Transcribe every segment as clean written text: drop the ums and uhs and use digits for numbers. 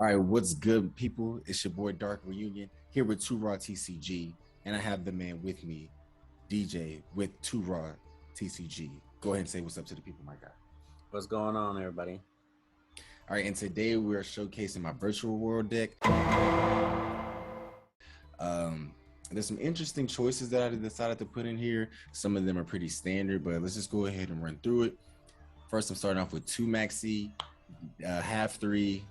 All right, what's good, people? It's your boy Dark Reunion here with 2 Raw TCG, and I have the man with me, DJ with 2 Raw TCG. Go ahead and say what's up to the people, my guy. What's going on, everybody? All right, and today we're showcasing my virtual world deck. There's some interesting choices that I decided to put in here. Some of them are pretty standard, but let's just go ahead and run through it. First, I'm starting off with 2 Maxi, half 3.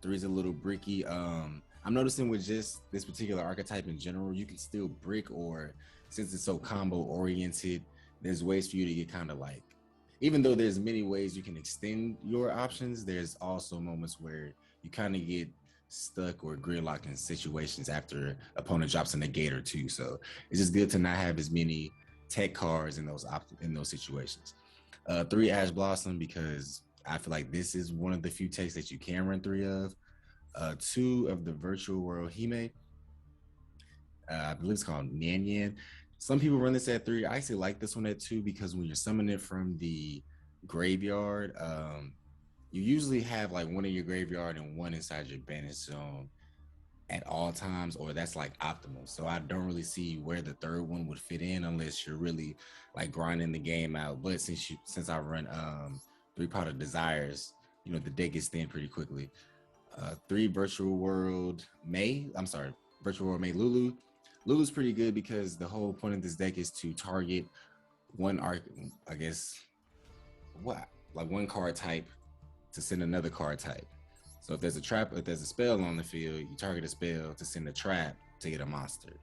3 is a little bricky. I'm noticing with just this particular archetype in general, you can still brick, or since it's so combo oriented, there's ways for you to get kind of like, even though there's many ways you can extend your options, there's also moments where you kind of get stuck or gridlocked in situations after opponent drops a negate or two. So it's just good to not have as many tech cards in those situations. 3 Ash Blossom, because I feel like this is one of the few techs that you can run 3 of. 2 of the virtual world Hime. I believe it's called Nyan. Some people run this at 3. I actually like this one at 2 because when you're summoning it from the graveyard, you usually have like one in your graveyard and one inside your banish zone at all times, or that's like optimal. So I don't really see where the third one would fit in unless you're really like grinding the game out. But since I run 3 Pot of Desires, the deck gets thin pretty quickly. 3 Virtual World May. I'm sorry, Virtual World May Lulu. Lulu's pretty good because the whole point of this deck is to target one arc, I guess, one card type to send another card type. So if there's a spell on the field, you target a spell to send a trap to get a monster.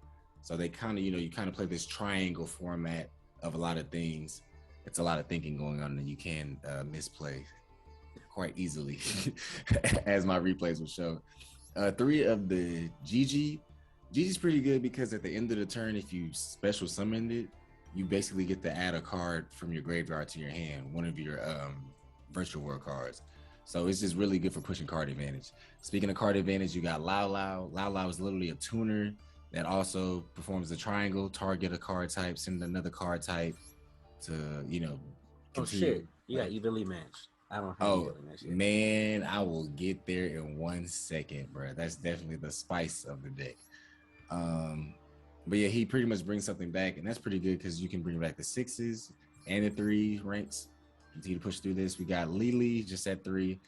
So they kind of, you kind of play this triangle format of a lot of things. It's a lot of thinking going on, and you can misplay quite easily, as my replays will show. 3 of the Gigi. Gigi's pretty good because at the end of the turn, if you special summoned it, you basically get to add a card from your graveyard to your hand, one of your virtual world cards. So it's just really good for pushing card advantage. Speaking of card advantage, you got Lao Lao. Lao Lao is literally a tuner that also performs the triangle, target a card type, send another card type to, continue. Oh shit, you got evenly matched. I don't have evenly matched yet. Man, I will get there in 1 second, bro. That's definitely the spice of the deck. But yeah, he pretty much brings something back, and that's pretty good because you can bring back the 6s and the 3 ranks. Continue to push through this. We got Lily just at 3.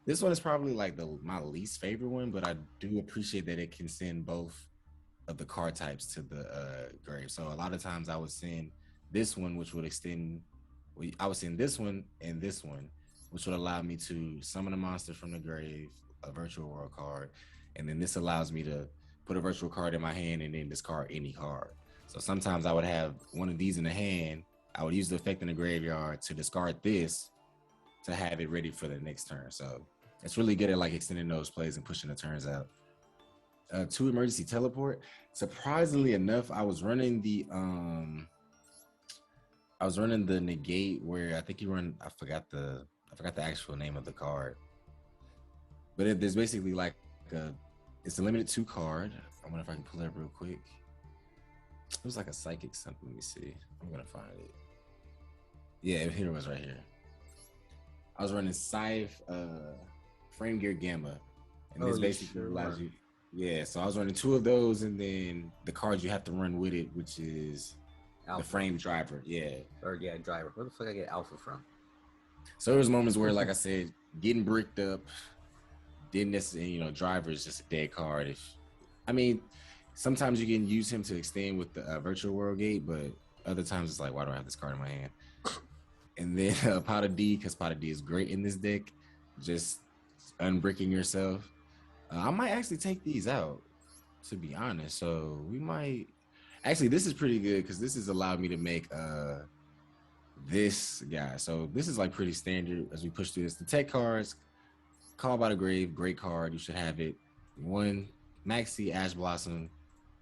This one is probably like my least favorite one, but I do appreciate that it can send both of the card types to the grave. So a lot of times I would send this one, which would extend. I would send this one and this one, which would allow me to summon a monster from the grave, a virtual world card, and then this allows me to put a virtual card in my hand and then discard any card. So sometimes I would have one of these in the hand. I would use the effect in the graveyard to discard this to have it ready for the next turn. So it's really good at like extending those plays and pushing the turns out. 2 Emergency Teleport. Surprisingly enough, I was running the negate where I think I forgot the actual name of the card. But there's basically like it's a limited 2 card. I wonder if I can pull it up real quick. It was like a psychic something. Let me see. I'm gonna find it. Yeah, here it was right here. I was running Scythe Frame Gear Gamma. And this basically allows you. Yeah, so I was running 2 of those, and then the cards you have to run with it, which is Alpha. The Frame Driver. Yeah. Driver. Where the fuck I get Alpha from? So there was moments where, like I said, getting bricked up, didn't necessarily, Driver is just a dead card. Sometimes you can use him to extend with the virtual world gate, but other times it's like, why do I have this card in my hand? And then Pot of D, because Pot of D is great in this deck, just unbricking yourself. I might actually take these out, to be honest. So we might actually, this is pretty good because this has allowed me to make this guy. So this is like pretty standard as we push through this. The tech cards, Call by the Grave, great card. You should have it. 1 Maxi Ash Blossom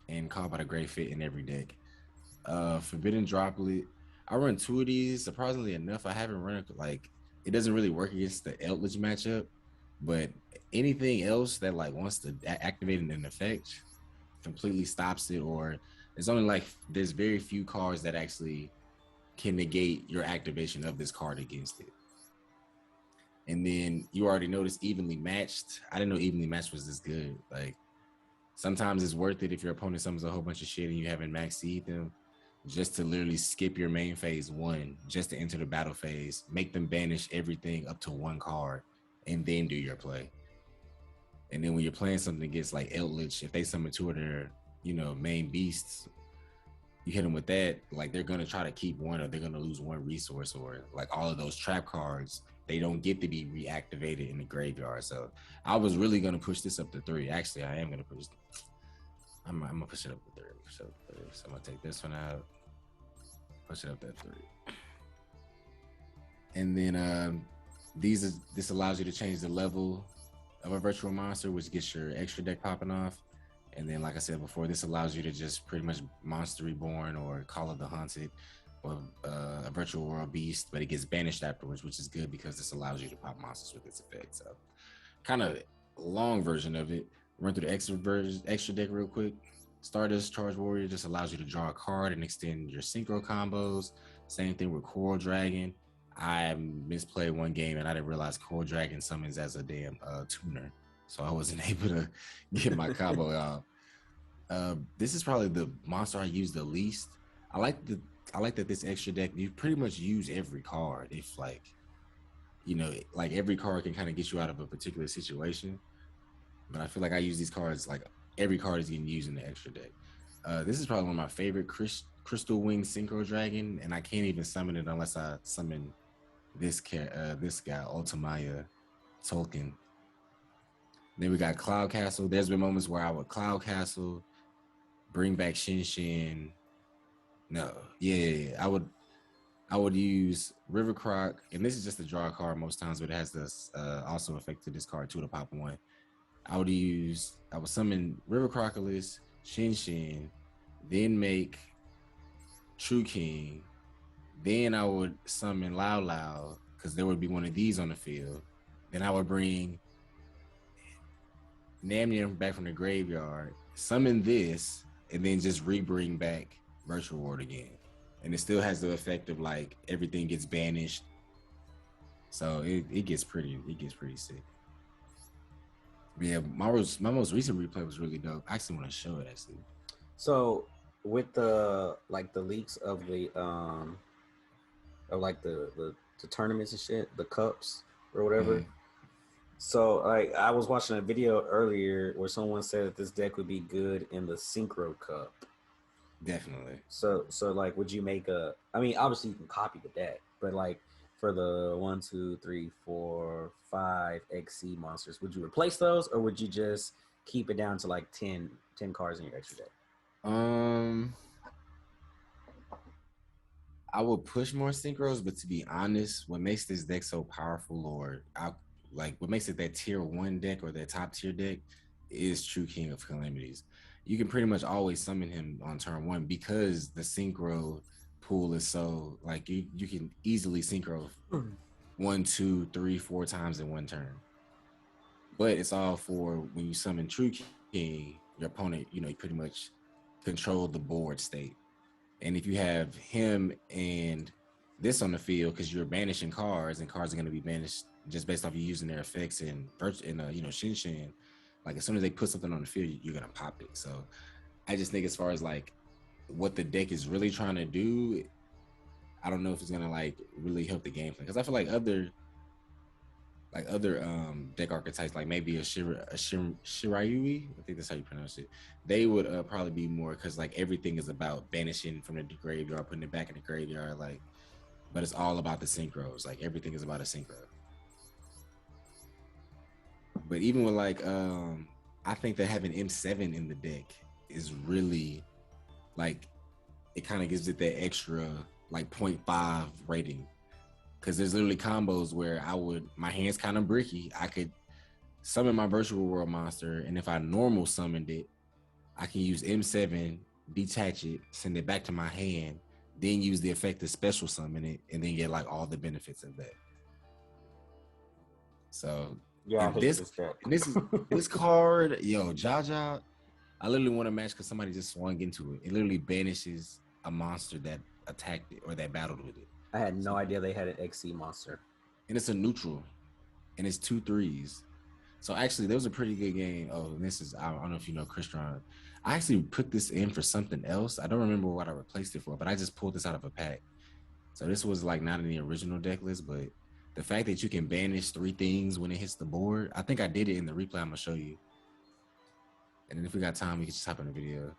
and Call by the Grave fit in every deck. Forbidden Droplet. I run 2 of these. Surprisingly enough, I haven't run it doesn't really work against the Eldritch matchup, but anything else that like wants to activate an effect completely stops it, or there's very few cards that actually can negate your activation of this card against it. And then you already noticed evenly matched. I didn't know evenly matched was this good. Like sometimes it's worth it if your opponent summons a whole bunch of shit and you haven't max seed them, just to literally skip your main phase one, just to enter the battle phase, make them banish everything up to one card, and then do your play. And then when you're playing something against like Eldritch, if they summon two of their, main beasts, you hit them with that, like they're gonna try to keep one, or they're gonna lose one resource, or like all of those trap cards, they don't get to be reactivated in the graveyard. So I was really gonna push this up to 3. Actually, I am gonna push. I'm gonna push it up to 3. So I'm gonna take this one out, push it up to 3, and then this allows you to change the level of a virtual monster, which gets your extra deck popping off. And then, like I said before, this allows you to just pretty much Monster Reborn or Call of the Haunted or a Virtual World Beast, but it gets banished afterwards, which is good because this allows you to pop monsters with its effect. So, kind of long version of it. Run through the extra deck real quick. Stardust Charge Warrior just allows you to draw a card and extend your synchro combos. Same thing with Coral Dragon. I misplayed one game and I didn't realize Coral Dragon summons as a damn tuner, so I wasn't able to get my combo out. This is probably the monster I use the least. I like that this extra deck, you pretty much use every card. If like every card can kind of get you out of a particular situation. But I feel like I use these cards, like every card is getting used in the extra deck. This is probably one of my favorite Crystal Wing Synchro Dragon, and I can't even summon it unless I summon this guy, Ultimaya Tolkien. Then we got Cloud Castle. There's been moments where I would Cloud Castle, bring back Shin Shin. No, yeah. I would use River Croc, and this is just a draw card most times, but it has this also effect to this card too to pop one. I would summon River Crocodilus, Shin Shin, then make True King. Then I would summon Lao Lao, because there would be one of these on the field. Then I would bring Namnium back from the graveyard, summon this, and then just re-bring back Virtual World again. And it still has the effect of like everything gets banished. So it gets pretty sick. But yeah, my most recent replay was really dope. I actually want to show it actually. So with the leaks of the tournaments and shit, the cups or whatever. Mm-hmm. So I was watching a video earlier where someone said that this deck would be good in the Synchro Cup. Definitely. So like, would you make I mean, obviously you can copy the deck, but like for the 1, 2, 3, 4, 5 XC monsters, would you replace those, or would you just keep it down to like 10 cards in your extra deck? I would push more synchros, but to be honest, what makes this deck so powerful, or what makes it that tier 1 deck or that top tier deck, is True King of Calamities. You can pretty much always summon him on turn 1 because the synchro pool is so like you can easily synchro 1, 2, 3, 4 times in one turn. But it's all for when you summon True King, your opponent, you pretty much control the board state. And if you have him and this on the field, because you're banishing cards, and cards are going to be banished just based off you using their effects and Shin Shin, like as soon as they put something on the field, you're going to pop it. So I just think as far as like what the deck is really trying to do, I don't know if it's going to like really help the gameplay. Because I feel like other deck archetypes, like maybe a Shirayui, I think that's how you pronounce it, they would probably be more, because like everything is about banishing from the graveyard, putting it back in the graveyard, like, but it's all about the synchros. Like everything is about a synchro. But even with like I think that having M7 in the deck is really like, it kind of gives it that extra like 0.5 rating. Because there's literally combos where my hand's kind of bricky. I could summon my Virtual World monster, and if I normal summoned it, I can use M7, detach it, send it back to my hand, then use the effect to special summon it, and then get like all the benefits of that. So yeah, this card, Jaja, I literally want to match because somebody just swung into it. It literally banishes a monster that attacked it or that battled with it. I had no idea they had an XC monster. And it's a neutral. and it's 2 3s. So actually, that was a pretty good game. Oh, and this is, I don't know if you know Christian. I actually put this in for something else. I don't remember what I replaced it for, but I just pulled this out of a pack. So this was like not in the original deck list, but the fact that you can banish 3 things when it hits the board, I think I did it in the replay. I'm gonna show you. And then if we got time, we can just hop in the video.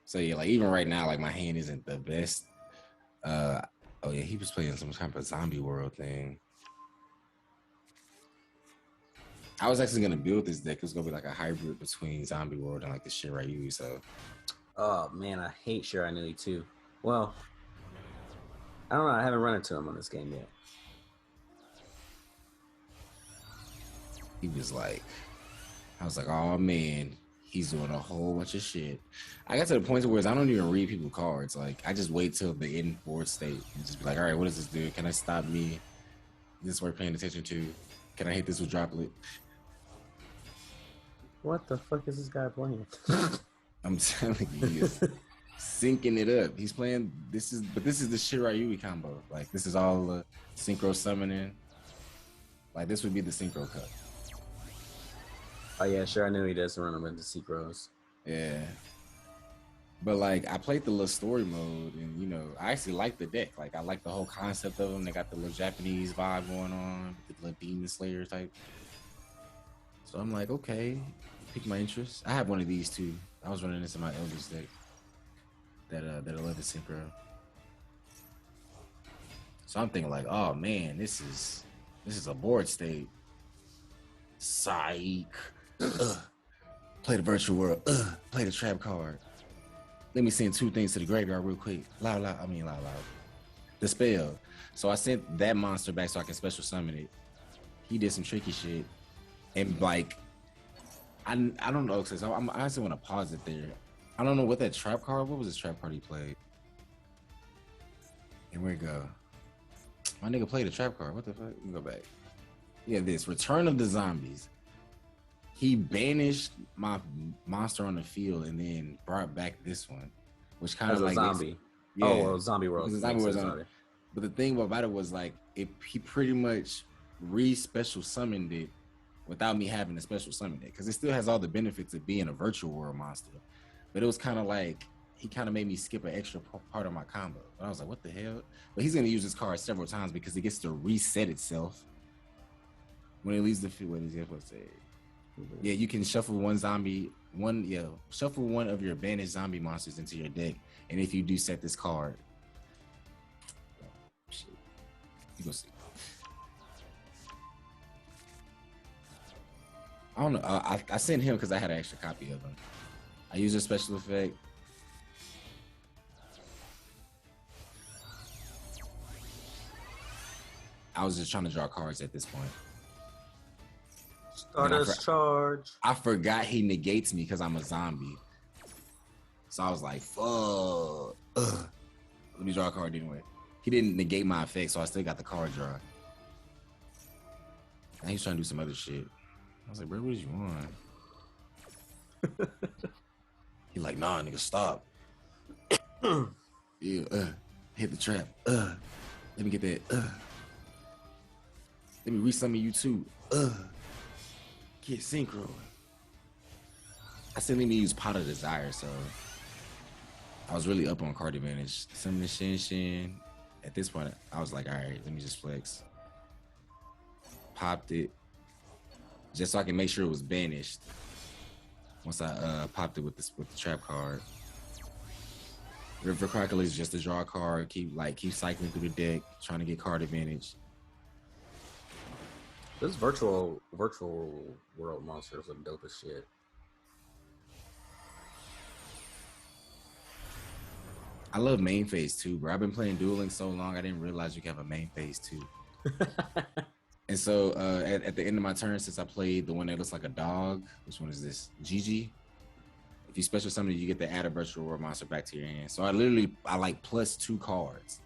So yeah, like even right now, like my hand isn't the best. Oh yeah, he was playing some kind of zombie world thing. I was actually gonna build this deck. It was gonna be like a hybrid between zombie world and like the Shiryu. So Oh man, I hate Shiranui too. Well, I don't know. I haven't run into him on this game yet. he was like, I was like, oh man, he's doing a whole bunch of shit. I got to the point where I don't even read people's cards. Like I just wait till the end board state and just be like, all right, what does this do? Can I stop me? Is this worth paying attention to? Can I hit this with droplet? What the fuck is this guy playing? I'm telling you, he's syncing it up. He's playing. This is the Shirayui combo. Like this is all the synchro summoning. Like this would be the synchro cut. Oh yeah, sure. I knew he does run him into synchros. Yeah. But like I played the little story mode, and you know I actually like the deck. Like I like the whole concept of them. They got the little Japanese vibe going on, the little demon slayer type. So I'm like, okay, pique my interest. I have one of these too. I was running this in my eldest deck. That 11 synchro. So I'm thinking like, oh man, this is a board state. Psych. Play the virtual world. Play the trap card. Let me send 2 things to the graveyard real quick. Loud. The spell. So I sent that monster back so I can special summon it. He did some tricky shit. And like, I don't know. So I actually want to pause it there. I don't know what that trap card. What was this trap card he played? And where we go? My nigga played a trap card. What the fuck? Let me go back. Yeah, this Return of the Zombies. He banished my monster on the field and then brought back this one, which kind of like a zombie. Yeah. Oh, well, zombie world. Zombie world. But the thing about it was like he pretty much re-special summoned it without me having to special summon it because it still has all the benefits of being a virtual world monster. But it was kind of like he kind of made me skip an extra part of my combo. But I was like, what the hell? But he's gonna use this card several times because it gets to reset itself when it leaves the field. What is he supposed to say? Yeah, you can shuffle shuffle one of your banished zombie monsters into your deck, and if you do set this card, shit, you go see. I don't know. I sent him because I had an extra copy of him. I used a special effect. I was just trying to draw cards at this point. Stardust charge. I forgot he negates me because I'm a zombie. So I was like, fuck. Let me draw a card anyway. He didn't negate my effect, so I still got the card draw. And he's trying to do some other shit. I was like, bro, what did you want? He like, nah, nigga, stop. Yeah, hit the trap. Let me get that. Let me resummon you too. Get synchro. I still need to use Pot of Desire, so I was really up on card advantage. Summon the Shin. At this point, I was like, all right, let me just flex. Popped it. Just so I can make sure it was banished. Once I popped it with the trap card. River Crackle is just a draw card. Keep cycling through the deck, trying to get card advantage. This virtual world monsters are dope as shit. I love main phase too, bro. I've been playing Dueling so long, I didn't realize you can have a main phase too. And so at the end of my turn, since I played the one that looks like a dog, which one is this? GG. If you special summon it, you get to add a virtual world monster back to your hand. So I like +2 cards.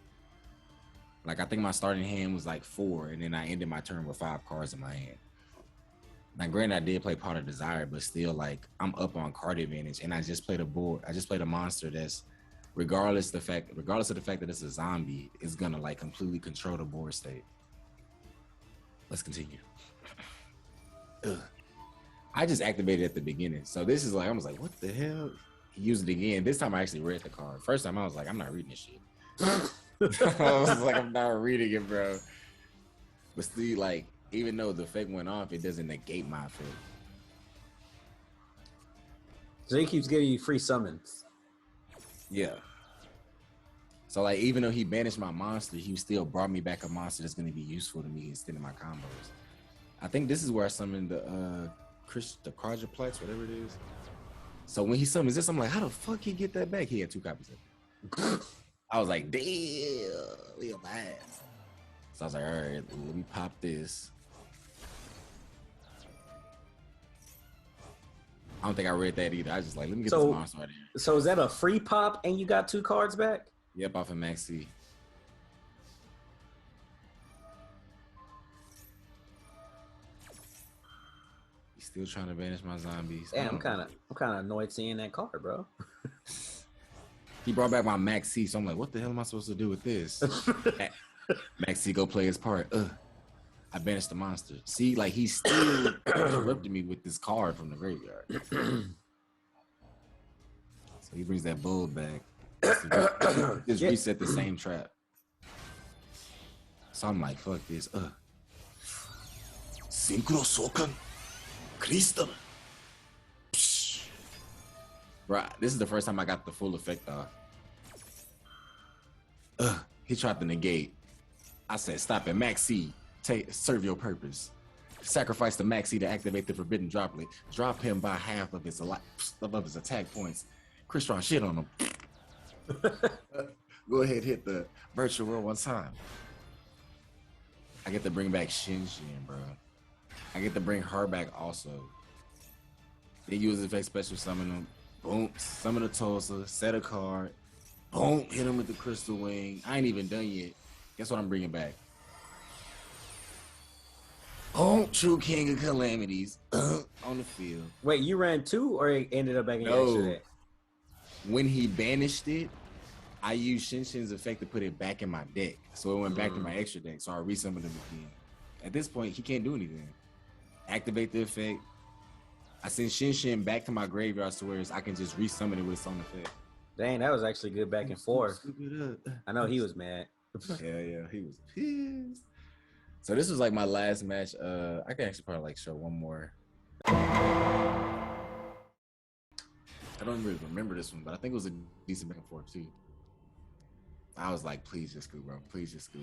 Like I think my starting hand was like 4, and then I ended my turn with 5 cards in my hand. Now, granted, I did play Pot of Desire, but still, like I'm up on card advantage, and I just played a board. I just played a monster that's, regardless of the fact that it's a zombie, is gonna like completely control the board state. Let's continue. Ugh. I just activated at the beginning, so this is like I was like, what the hell? He used it again. This time I actually read the card. First time I was like, I'm not reading this shit. I was like, I'm not reading it, bro. But still, like, even though the effect went off, it doesn't negate my effect. So he keeps giving you free summons. Yeah. So like, even though he banished my monster, he still brought me back a monster that's going to be useful to me instead of my combos. I think this is where I summoned the quadruplex, whatever it is. So when he summons this, I'm like, how the fuck he get that back? He had 2 copies of it. I was like, damn, we a bad. So I was like, all right, let me pop this. I don't think I read that either. I was just like, let me get this monster right here. So is that a free pop and you got 2 cards back? Yep, off of Maxi. He's still trying to banish my zombies. Damn, I'm kind of annoyed seeing that card, bro. He brought back my Maxi, so I'm like, what the hell am I supposed to do with this? Maxi go play his part. I banished the monster. See, like he's still interrupting me with this card from the graveyard. So he brings that bull back. Just reset the same trap. So I'm like, fuck this. Synchro Sokan Crystal. Right, this is the first time I got the full effect off. He tried to negate. I said, stop it, Maxi. Serve your purpose. Sacrifice the Maxi to activate the forbidden droplet. Drop him by half of his attack points. Chris Ron shit on him. Go ahead, hit the virtual world one time. I get to bring back Shin, bro. I get to bring her back also. They use effect special summon him. Boom, summon a Tulsa, set a card. Boom, hit him with the Crystal Wing. I ain't even done yet. Guess what I'm bringing back? Oh, True King of Calamities on the field. Wait, you ran 2 or it ended up back in your extra deck? When he banished it, I used Shin's effect to put it back in my deck. So it went back to my extra deck. So I resummoned him again. At this point, he can't do anything. Activate the effect. I send Shin back to my graveyard to where I can just resummon it with its own effect. Dang, that was actually good back and forth. I know he was mad. Yeah, he was pissed. So this was like my last match. I can actually probably like show one more. I don't really remember this one, but I think it was a decent back and forth too. I was like, please just scoop, bro. Please just scoop.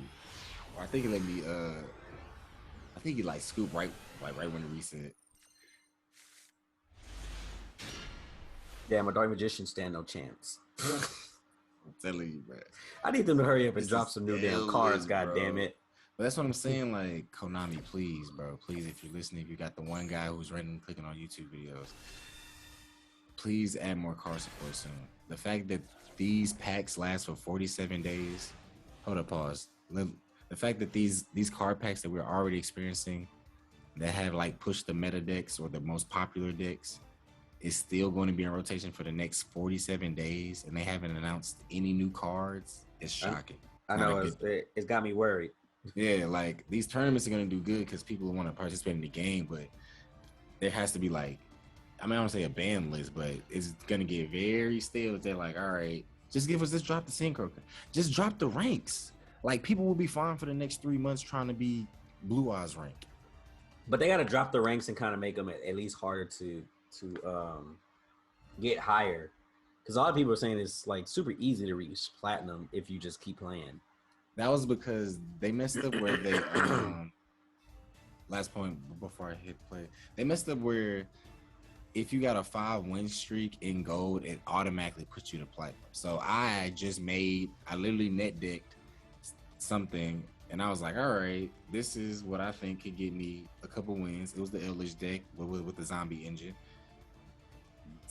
Or I think he let me I think he like scoop right when the reset. Damn, a Dark Magician stand no chance. I'm telling you, bro. I need them to hurry up and drop some new damn cards, god damn it. But that's what I'm saying, like, Konami, please, bro. Please, if you're listening, if you got the one guy who's randomly clicking on YouTube videos, please add more card support soon. The fact that these packs last for 47 days, hold up, pause. The fact that these card packs that we're already experiencing that have like pushed the meta decks or the most popular decks is still going to be in rotation for the next 47 days, and they haven't announced any new cards. It's shocking. I know, it's got me worried. Yeah, like these tournaments are gonna do good because people want to participate in the game, but there has to be like, I mean, I don't say a ban list, but it's gonna get very stale. They're like, all right, just give us this, drop the synchro, just drop the ranks. Like people will be fine for the next 3 months trying to be Blue Eyes rank. But they got to drop the ranks and kind of make them at least harder to get higher, because a lot of people are saying it's like super easy to reach platinum if you just keep playing. That was because they messed up where they last point before I hit play. They messed up where if you got a 5-win streak in gold, it automatically puts you to platinum. So I literally net decked something, and I was like, all right, this is what I think could get me a couple wins. It was the Eldritch deck with the zombie engine.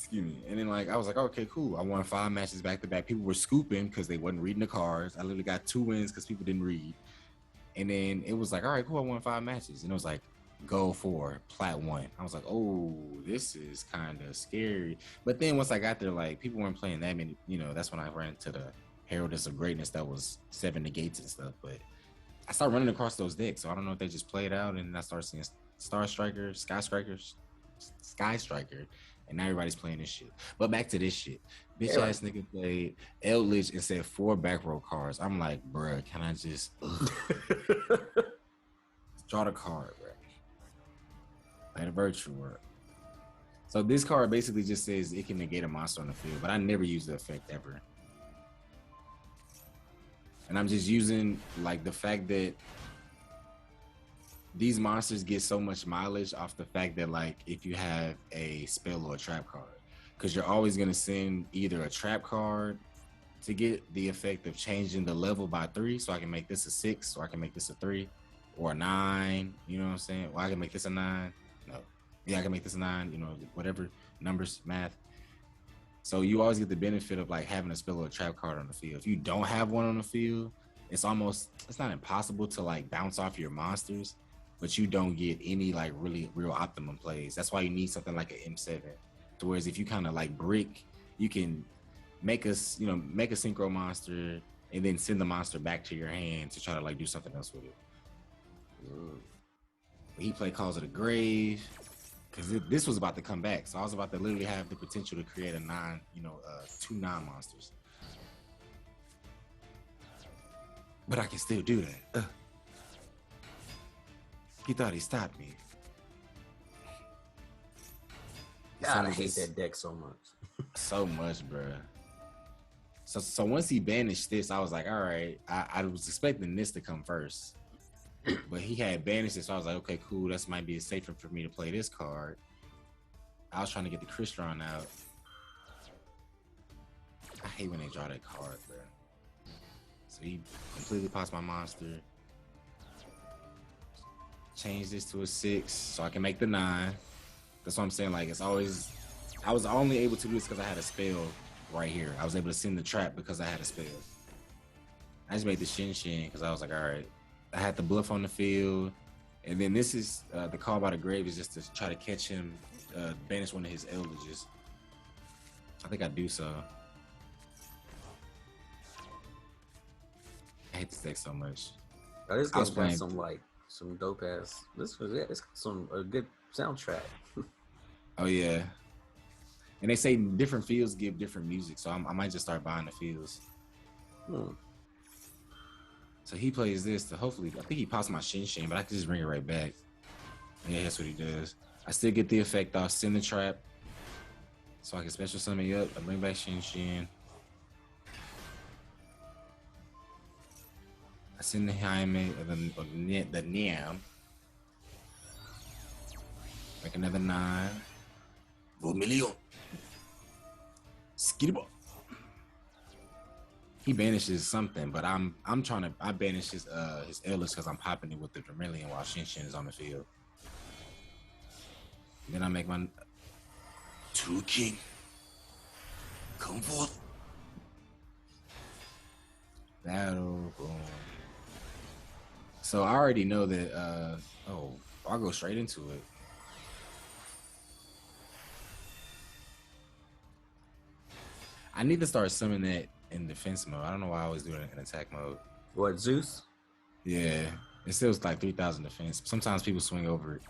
Excuse me. And then like I was like, okay, cool. I won 5 matches back to back. People were scooping because they wasn't reading the cards. I literally got 2 wins because people didn't read. And then it was like, all right, cool. I won 5 matches. And it was like, gold 4, plat 1. I was like, oh, this is kind of scary. But then once I got there, like people weren't playing that many. You know, that's when I ran to the Heraldess of Greatness that was 7 negates and stuff. But I started running across those decks, so I don't know if they just played out, and I started seeing Star Striker, Sky Striker, and now everybody's playing this shit. But back to this shit. Bitch ass nigga played Eldritch and said 4 back row cards. I'm like, bruh, can I just draw the card, bruh? Like a virtual world. So this card basically just says it can negate a monster on the field, but I never use the effect ever. And I'm just using like the fact that these monsters get so much mileage off the fact that like if you have a spell or a trap card, because you're always going to send either a trap card to get the effect of changing the level by 3, so I can make this a 6, or I can make this a 3, or a 9. You know what I'm saying? Well, I can make this a 9. No, yeah, I can make this a 9. You know, whatever numbers, math. So you always get the benefit of like having a spell or a trap card on the field. If you don't have one on the field, it's not impossible to like bounce off your monsters, but you don't get any like really real optimum plays. That's why you need something like an M7. Whereas if you kind of like brick, you can make a synchro monster and then send the monster back to your hand to try to like do something else with it. He played Calls of the Grave, because this was about to come back, so I was about to literally have the potential to create a 2 non-monsters. But I can still do that. He thought he stopped me. God, I hate that deck so much. So much, bro. So once he banished this, I was like, all right. I was expecting this to come first. But he had banished it, so I was like, okay, cool. This might be safer for me to play this card. I was trying to get the Crystron out. I hate when they draw that card, bro. So he completely pops my monster. Change this to a 6 so I can make the 9. That's what I'm saying. Like, it's always, I was only able to do this because I had a spell right here. I was able to send the trap because I had a spell. I just made the Shin because I was like, all right. I had the bluff on the field. And then this is the call by the grave is just to try to catch him, banish one of his Eldritches. I think I do so. I hate this deck so much. Oh, this game's got some dope ass. It's got a good soundtrack. Oh yeah. And they say different fields give different music, so I might just start buying the fields. So he plays this to hopefully, I think he pops my Shin, but I can just bring it right back. Yeah, that's what he does. I still get the effect off, send the trap, so I can special summon you up. I bring back Shin. I send the Jaime, the Niam. Make another 9. 1 million. Skidball. He banishes something, but I banish his Eldritch because I'm popping it with the Vermilion while Shin is on the field. Then I make my 2 king. Come forth. Battle. Boom. So I already know that I'll go straight into it. I need to start summoning that in defense mode. I don't know why I always do it in attack mode. What, Zeus? Yeah. It still like 3,000 defense. Sometimes people swing over it.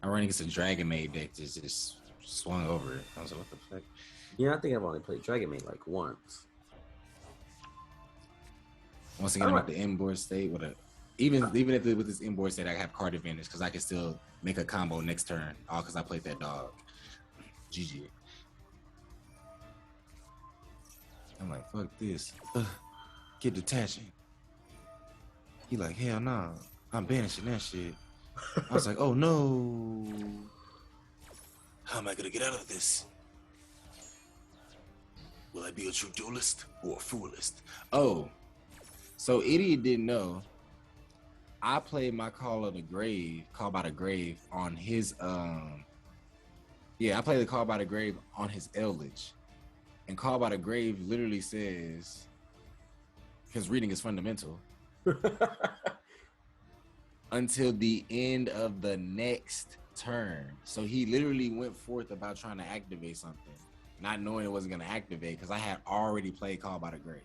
I ran against a Dragon Maid deck that just swung over it. I was like, what the fuck? Yeah, I think I've only played Dragon Maid like once. Once again, I'm at the inboard state with with this inboard state, I have card advantage because I can still make a combo next turn, all because I played that dog. GG. I'm like, fuck this. Get detaching. He like, hell no. I'm banishing that shit. I was like, oh no. How am I gonna get out of this? Will I be a true duelist or a foolist? Oh, so Idiot didn't know. I played my Call by the Grave on his Yeah, I play the Call by the Grave on his Eldritch. And Call by the Grave literally says, because reading is fundamental, until the end of the next turn. So he literally went forth about trying to activate something, not knowing it wasn't going to activate because I had already played Call by the Grave.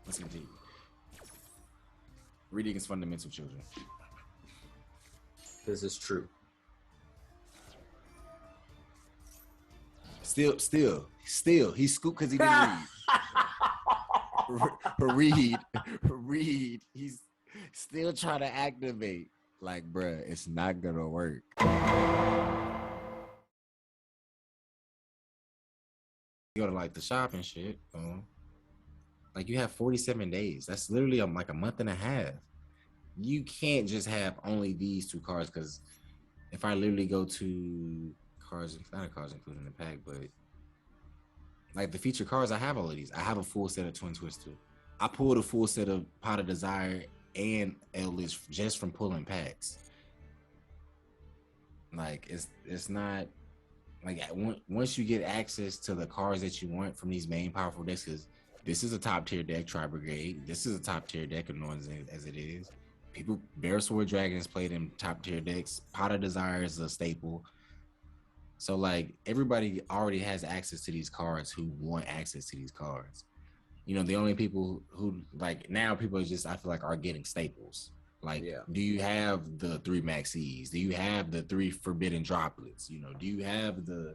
Let's continue. Reading is fundamental, children. This is true. Still, he scooped because he didn't read. read. He's still trying to activate. Like, bruh, it's not gonna work. You go to like the shop and shit. Like you have 47 days. That's literally like a month and a half. You can't just have only these two cards because if I literally go to cards, not cards included in the pack, but like the feature cards, I have all of these. I have a full set of Twin Twister. I pulled a full set of Pot of Desire and Eldritch just from pulling packs. Like it's not like once you get access to the cards that you want from these main powerful decks, because this is a top tier deck, Tri Brigade. This is a top tier deck, annoying as it is. People, Bear Sword Dragons played in top tier decks. Pot of Desire is a staple. So like everybody already has access to these cards who want access to these cards. You know, the only people who like now people are just I feel like are getting staples. Like, do you have the 3 maxis? Do you have the 3 forbidden droplets? You know, do you have the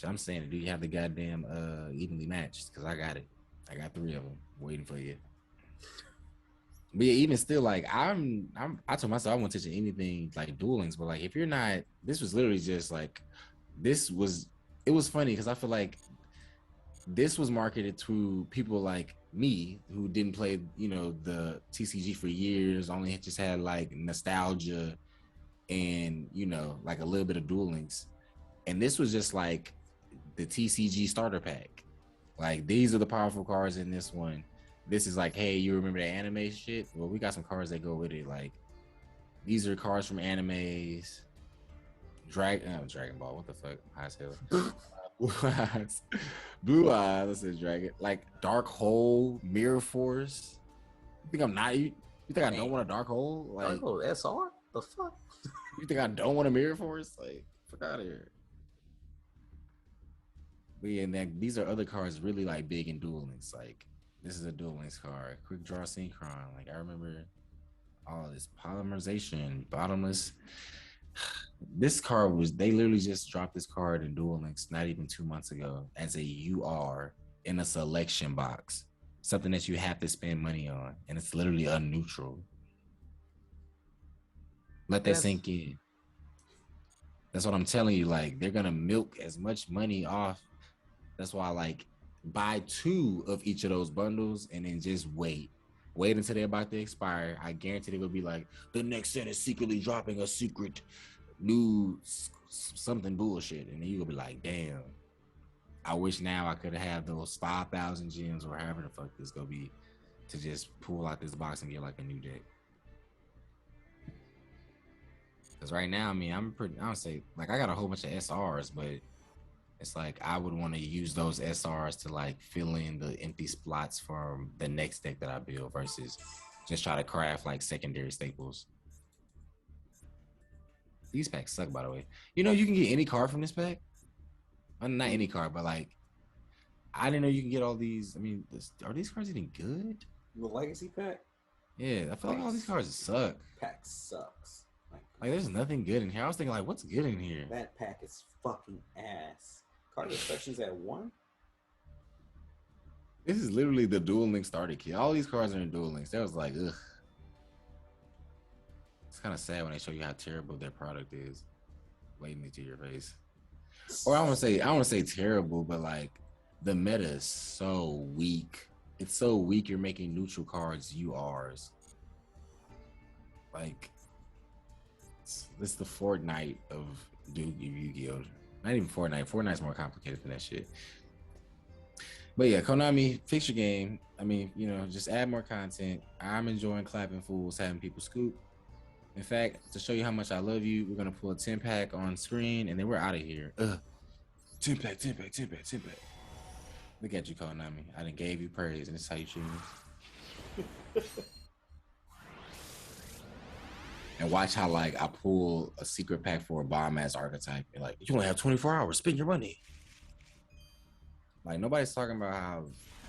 I'm saying, do you have the goddamn evenly matched? Because I got it. I got 3 of them waiting for you. But yeah, even still, like I told myself I won't touch anything like Duel Links, but like if you're not, this was literally just like it was funny because I feel like this was marketed to people like me who didn't play, you know, the TCG for years, only just had like nostalgia and, you know, like a little bit of Duel Links. And this was just like the TCG starter pack. Like these are the powerful cards in this one. This is like, hey, you remember the anime shit? Well, we got some cards that go with it. Like these are cards from animes. Dragon Ball. What the fuck? High as hell. Blue Eyes. Let's say Dragon. Like Dark Hole, Mirror Force. You think I'm not? You think I don't want a Dark Hole? Like Dark Hole SR? The fuck? You think I don't want a Mirror Force? Like, fuck out of here. But yeah, and then these are other cards really like big in Duel Links. Like this is a Duel Links card. Quick Draw Synchron. Like I remember all this polymerization, bottomless. This card was, they literally just dropped this card in Duel Links not even 2 months ago as a UR in a selection box, something that you have to spend money on, and it's literally unneutral. Let that sink in. That's what I'm telling you. Like they're gonna milk as much money off. That's why, like, buy 2 of each of those bundles and then just wait until they're about to expire. I guarantee they're gonna be like, the next set is secretly dropping a secret new something bullshit, and then you gonna be like, damn, I wish now I could have those 5,000 gems or however the fuck this gonna be to just pull out this box and get like a new deck. Because right now, I mean, I don't say like I got a whole bunch of SRs, but it's like I would want to use those SRs to like fill in the empty spots from the next deck that I build versus just try to craft like secondary staples. These packs suck, by the way. You know, you can get any card from this pack. Well, not any card, but like I didn't know you can get all these. I mean, are these cards even good? The Legacy pack? Yeah, I feel like all these cards suck. Pack sucks. Like there's nothing good in here. I was thinking like, what's good in here? That pack is fucking ass. Card instructions at 1? This is literally the Duel Link starter kit. All these cards are in Duel Links. That was like, ugh. It's kind of sad when they show you how terrible their product is, blatantly to your face. Or I want to say terrible, but like the meta is so weak. It's so weak. You're making neutral cards URs. Like it's the Fortnite of Yu-Gi-Oh. Not even Fortnite. Fortnite's more complicated than that shit. But yeah, Konami, fix your game. I mean, you know, just add more content. I'm enjoying clapping fools, having people scoop. In fact, to show you how much I love you, we're gonna pull a 10-pack on screen, and then we're out of here. Ugh. 10 pack, 10 pack, 10 pack, 10 pack. Look at you, Konami. I done gave you praise, and this is how you treat me. And watch how like I pull a secret pack for a bomb ass archetype. And like, you only have 24 hours, spend your money. Like nobody's talking about how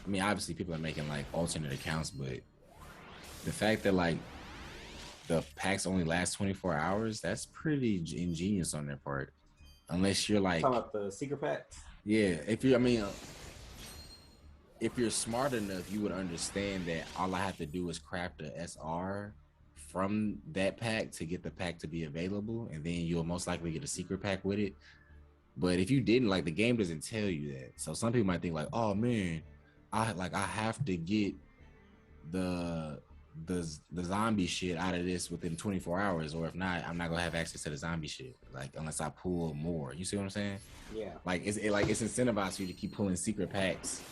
I mean, obviously people are making like alternate accounts, but the fact that like the packs only last 24 hours, that's pretty ingenious on their part. Unless you're like, talking about the secret packs. yeah, if you're, I mean, if you're smart enough, you would understand that all I have to do is craft a SR from that pack to get the pack to be available, and then you'll most likely get a secret pack with it. But if you didn't, like the game doesn't tell you that. So some people might think like, oh man, I have to get the the zombie shit out of this within 24 hours, or if not, I'm not gonna have access to the zombie shit. Like unless I pull more. You see what I'm saying? Yeah. Like it's incentivized for you to keep pulling secret packs.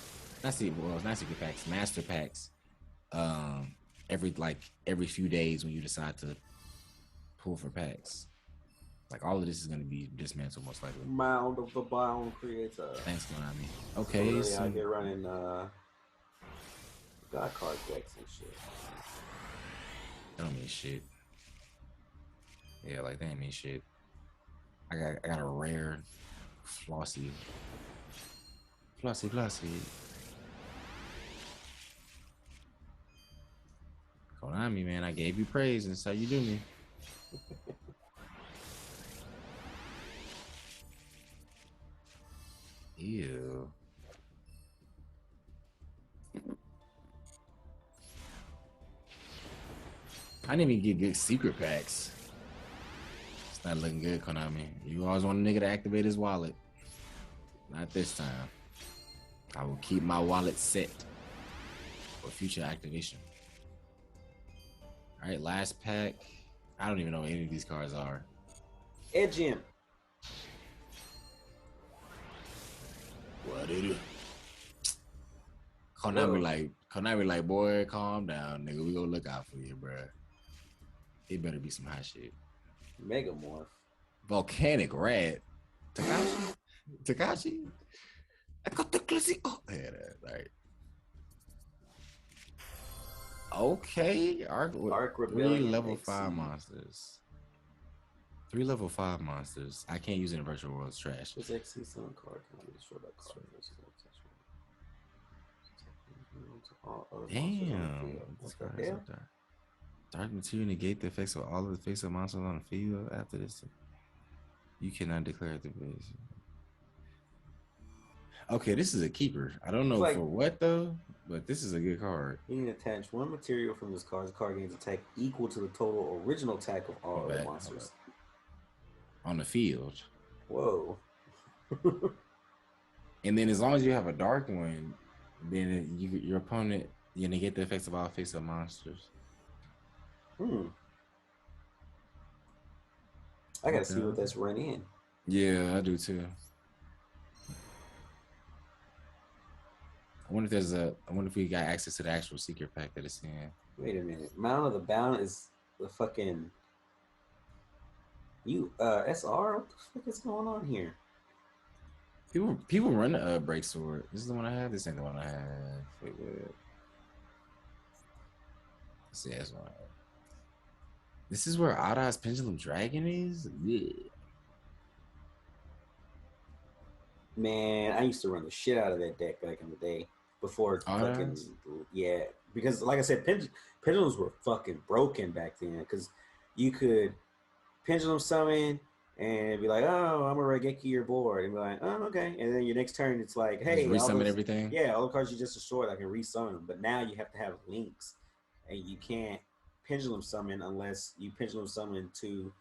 Not secret packs, master packs. Every few days when you decide to pull for packs. Like all of this is gonna be dismantled most likely. Mound of the Biome Creator. Thanks, Konami. Okay, really so out here running God card decks and shit. that don't mean shit. Yeah, like that ain't mean shit. I got a rare flossy. Konami, man, I gave you praise, and that's how you do me. Ew. I didn't even get good secret packs. It's not looking good, Konami. You always want a nigga to activate his wallet. Not this time. I will keep my wallet set for future activation. All right, last pack. I don't even know what any of these cards are. Edge him. What did it? Konami like, boy, calm down, nigga. We gonna look out for you, bro. It better be some hot shit. Megamorph. Volcanic Rat. Takashi? I got the classy. Oh, yeah, right. Okay. Arc Rebellion. 3 level 5 monsters. 3 level 5 monsters. I can't use it in virtual world. It's trash. This XC summon card can be destroyed by card. Damn. This card is up there. Dark material negate the effects of all of the face-up monsters on the field after this. You cannot declare the base. Okay, this is a keeper. I don't know for what though, but this is a good card. You need to attach one material from this card. The card gains attack equal to the total original attack of all other monsters. On the field. Whoa. And then as long as you have a dark one, then your opponent, you negate the effects of all face-up monsters. I gotta see what that's run in. Yeah, I do too. I wonder if we got access to the actual secret pack that it's in. Wait a minute. Mount of the Bound is the fucking SR? What the fuck is going on here? People run the break sword. This is the one I have. This ain't the one I have. Wait. Let's see, that's one. This is where Ada's Pendulum Dragon is? Yeah. Man, I used to run the shit out of that deck back in the day. Before fucking, yeah. Because like I said, pendulums were fucking broken back then. Because you could pendulum summon and be like, oh, I'm a Raigeki your board. And be like, oh, okay. And then your next turn, it's like, hey. Resummon everything? Yeah, all the cards you just destroyed, I can resummon them. But now you have to have links. And you can't pendulum summon unless you pendulum summon to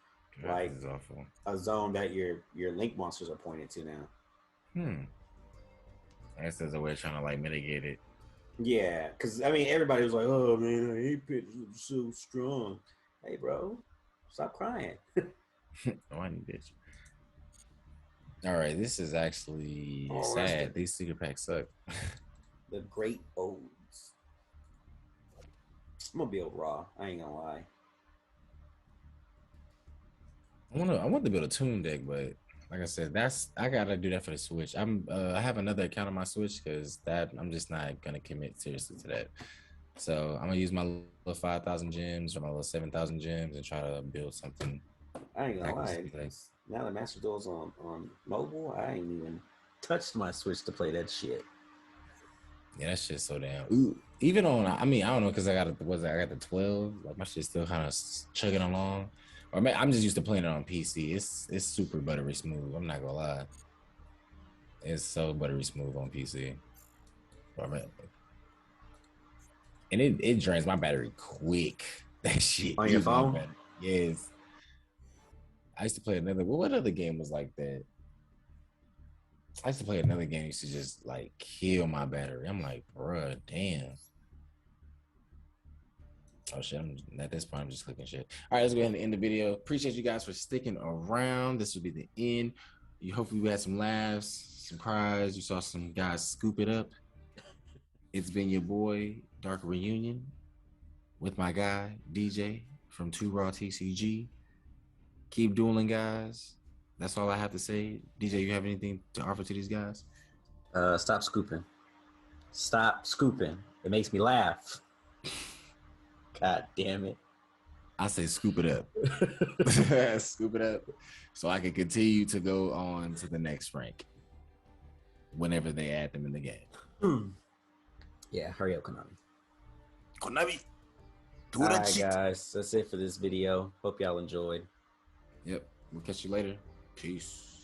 like a zone that your link monsters are pointed to now. I guess there's a way of trying to like mitigate it. Yeah, because I mean everybody was like, oh man, I hate pendulum so strong. Hey bro, stop crying. Whiny bitch. All right, this is actually sad. These secret packs suck. The Great Odes. I'm gonna build raw. I ain't gonna lie. I want to build a tune deck, but like I said, I gotta do that for the Switch. I have another account on my Switch because that I'm just not gonna commit seriously to that. So I'm gonna use my little 5,000 gems or my little 7,000 gems and try to build something I ain't gonna back with lie. like, Now that Master Duel's on mobile, I ain't even touched my Switch to play that shit. yeah, that shit's so damn. Ooh, even on, I mean, I don't know because I got I got the 12. Like my shit's still kind of chugging along. Or I'm just used to playing it on PC. It's super buttery smooth. I'm not gonna lie. It's so buttery smooth on PC. And it drains my battery quick. That shit On your eat my phone? battery. Yes. I used to play another. What other game was like that? I used to play another game used to just like kill my battery. I'm like, bruh, damn. Oh shit! At this point, I'm just clicking shit. All right, let's go ahead and end the video. Appreciate you guys for sticking around. This will be the end. You hopefully we had some laughs, some cries. You saw some guys scoop it up. It's been your boy Dark Reunion with my guy DJ from 2 Raw TCG. Keep dueling, guys. That's all I have to say. DJ, you have anything to offer to these guys? Stop scooping. Stop scooping. It makes me laugh. God damn it. I say scoop it up. Scoop it up so I can continue to go on to the next rank whenever they add them in the game. Yeah, hurry up, Konami. Konami, do All that right, shit. guys. That's it for this video. Hope y'all enjoyed. Yep. We'll catch you later. Peace.